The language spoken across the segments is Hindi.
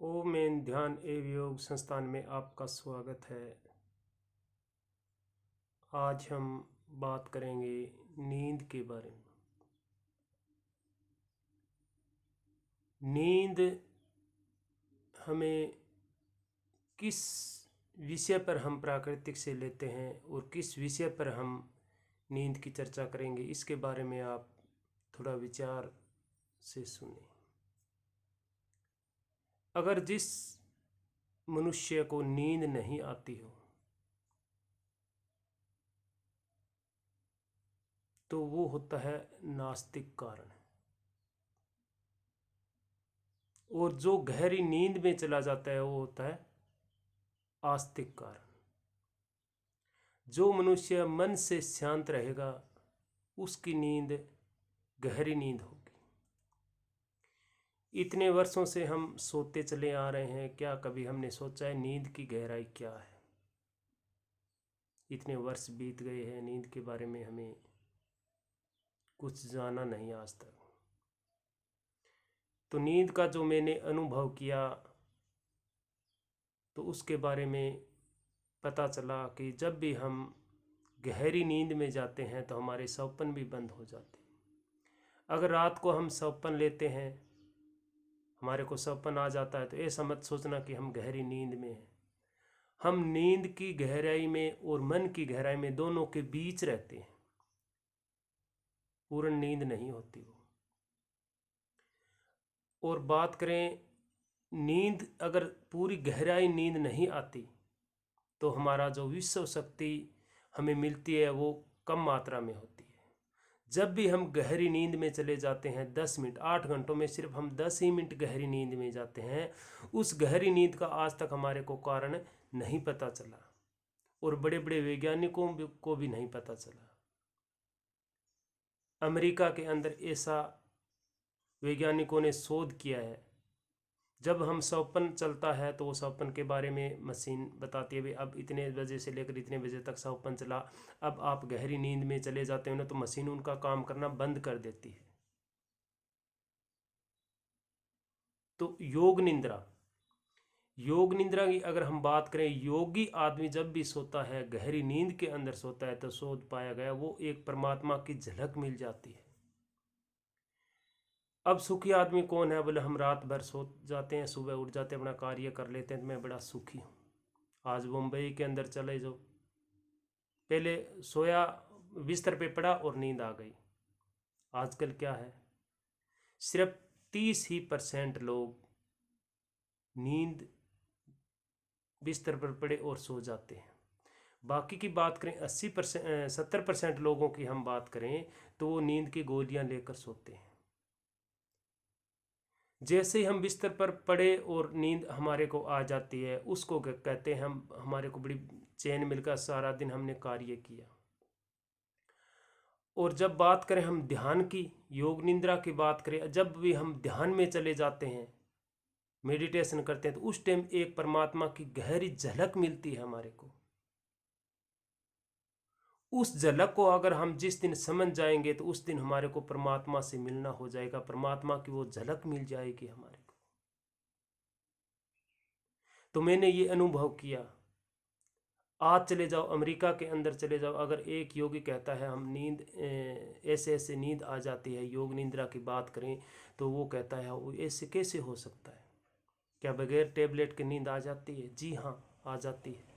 ओम में ध्यान एवं योग संस्थान में आपका स्वागत है। आज हम बात करेंगे नींद के बारे में। नींद हमें किस विषय पर हम प्राकृतिक से लेते हैं और किस विषय पर हम नींद की चर्चा करेंगे, इसके बारे में आप थोड़ा विचार से सुने। अगर जिस मनुष्य को नींद नहीं आती हो तो वो होता है नास्तिक कारण, और जो गहरी नींद में चला जाता है वो होता है आस्तिक कारण। जो मनुष्य मन से शांत रहेगा उसकी नींद गहरी नींद होगी। इतने वर्षों से हम सोते चले आ रहे हैं, क्या कभी हमने सोचा है नींद की गहराई क्या है? इतने वर्ष बीत गए हैं, नींद के बारे में हमें कुछ जाना नहीं आज तक। तो नींद का जो मैंने अनुभव किया तो उसके बारे में पता चला कि जब भी हम गहरी नींद में जाते हैं तो हमारे सपने भी बंद हो जाते हैं। अगर रात को हम सपन लेते हैं, हमारे को सपन आ जाता है, तो ऐसा मत सोचना कि हम गहरी नींद में हैं। हम नींद की गहराई में और मन की गहराई में दोनों के बीच रहते हैं। पूर्ण नींद नहीं होती वो। और बात करें नींद, अगर पूरी गहराई नींद नहीं आती तो हमारा जो विश्व शक्ति हमें मिलती है वो कम मात्रा में होती है। जब भी हम गहरी नींद में चले जाते हैं, 10 मिनट, 8 घंटों में सिर्फ हम 10 ही मिनट गहरी नींद में जाते हैं, उस गहरी नींद का आज तक हमारे को कारण नहीं पता चला और बड़े बड़े वैज्ञानिकों को भी नहीं पता चला। अमेरिका के अंदर ऐसा वैज्ञानिकों ने शोध किया है। जब हम स्वप्न चलता है तो वो स्वप्न के बारे में मशीन बताती है, भाई अब इतने बजे से लेकर इतने बजे तक स्वप्न चला, अब आप गहरी नींद में चले जाते हो ना, तो मशीन उनका काम करना बंद कर देती है। तो योग निंद्रा की अगर हम बात करें, योगी आदमी जब भी सोता है, गहरी नींद के अंदर सोता है, तो शोध पाया गया वो एक परमात्मा की झलक मिल जाती है। अब सुखी आदमी कौन है? बोले हम रात भर सो जाते हैं, सुबह उठ जाते हैं, अपना कार्य कर लेते हैं, तो मैं बड़ा सुखी हूँ। आज मुंबई के अंदर चले जाओ, पहले सोया, बिस्तर पे पड़ा और नींद आ गई। आजकल क्या है, सिर्फ 30% लोग नींद बिस्तर पर पड़े और सो जाते हैं। बाकी की बात करें 80%, 70% लोगों की हम बात करें तो वो नींद की गोलियां लेकर सोते हैं। जैसे ही हम बिस्तर पर पड़े और नींद हमारे को आ जाती है, उसको कहते हैं हम, हमारे को बड़ी चैन मिलकर सारा दिन हमने कार्य किया। और जब बात करें हम ध्यान की, योग निंद्रा की बात करें, जब भी हम ध्यान में चले जाते हैं, मेडिटेशन करते हैं, तो उस टाइम एक परमात्मा की गहरी झलक मिलती है हमारे को। उस झलक को अगर हम जिस दिन समझ जाएंगे तो उस दिन हमारे को परमात्मा से मिलना हो जाएगा, परमात्मा की वो झलक मिल जाएगी हमारे को। तो मैंने ये अनुभव किया। आज चले जाओ, अमेरिका के अंदर चले जाओ, अगर एक योगी कहता है हम नींद, ऐसे ऐसे नींद आ जाती है, योग निंद्रा की बात करें, तो वो कहता है वो ऐसे कैसे हो सकता है? क्या बगैर टेबलेट के नींद आ जाती है? जी हाँ, आ जाती है।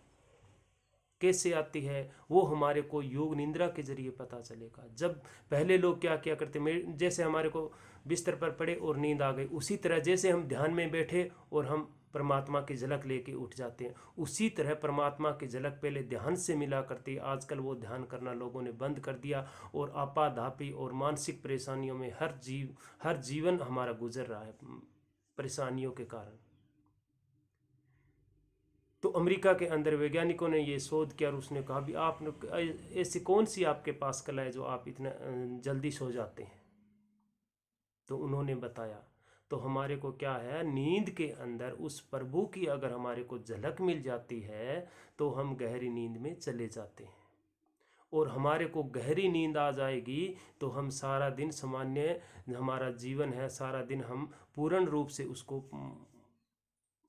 कैसे आती है वो हमारे को योग निंद्रा के जरिए पता चलेगा। जब पहले लोग क्या किया करते, जैसे हमारे को बिस्तर पर पड़े और नींद आ गई, उसी तरह जैसे हम ध्यान में बैठे और हम परमात्मा की झलक लेके उठ जाते हैं, उसी तरह परमात्मा की झलक पहले ध्यान से मिला करती। आजकल वो ध्यान करना लोगों ने बंद कर दिया और आपाधापी और मानसिक परेशानियों में हर जीवन हमारा गुजर रहा है परेशानियों के कारण। तो अमेरिका के अंदर वैज्ञानिकों ने ये शोध किया और उसने कहा भी आप ऐसी कौन सी आपके पास कला है जो आप इतना जल्दी सो जाते हैं? तो उन्होंने बताया, तो हमारे को क्या है, नींद के अंदर उस प्रभु की अगर हमारे को झलक मिल जाती है तो हम गहरी नींद में चले जाते हैं। और हमारे को गहरी नींद आ जाएगी तो हम सारा दिन, सामान्य हमारा जीवन है, सारा दिन हम पूर्ण रूप से उसको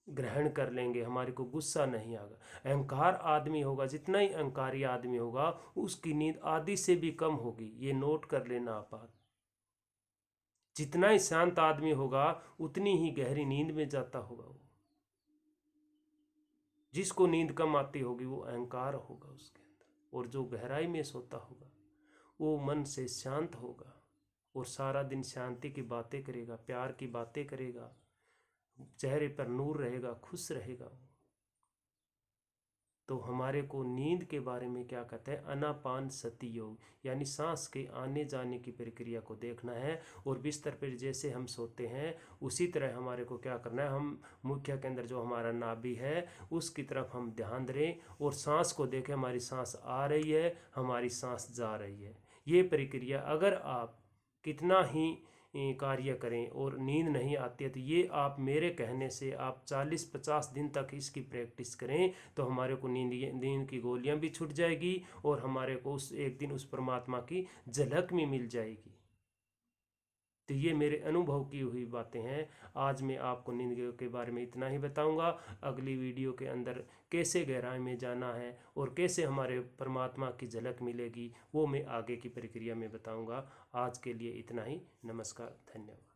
ग्रहण कर लेंगे, हमारे को गुस्सा नहीं आएगा। अहंकार आदमी होगा, जितना ही अहंकारी आदमी होगा उसकी नींद आधी से भी कम होगी, ये नोट कर लेना आप बात। जितना ही शांत आदमी होगा उतनी ही गहरी नींद में जाता होगा वो। जिसको नींद कम आती होगी वो अहंकार होगा उसके अंदर, और जो गहराई में सोता होगा वो मन से शांत होगा और सारा दिन शांति की बातें करेगा, प्यार की बातें करेगा, चेहरे पर नूर रहेगा, खुश रहेगा वो। तो हमारे को नींद के बारे में क्या कहते हैं, आनापान सति योग, यानी सांस के आने जाने की प्रक्रिया को देखना है। और बिस्तर पर जैसे हम सोते हैं उसी तरह हमारे को क्या करना है, हम मुख्य के अंदर जो हमारा नाभि है उसकी तरफ हम ध्यान दें और सांस को देखें, हमारी सांस आ रही है, हमारी सांस जा रही है। ये प्रक्रिया अगर आप कितना ही कार्य करें और नींद नहीं आती है तो ये आप मेरे कहने से आप 40-50 दिन तक इसकी प्रैक्टिस करें तो हमारे को नींद की गोलियां भी छूट जाएगी और हमारे को उस एक दिन उस परमात्मा की झलक में मिल जाएगी। तो ये मेरे अनुभव की हुई बातें हैं। आज मैं आपको नींद के बारे में इतना ही बताऊंगा। अगली वीडियो के अंदर कैसे गहराई में जाना है और कैसे हमारे परमात्मा की झलक मिलेगी वो मैं आगे की प्रक्रिया में बताऊंगा। आज के लिए इतना ही। नमस्कार, धन्यवाद।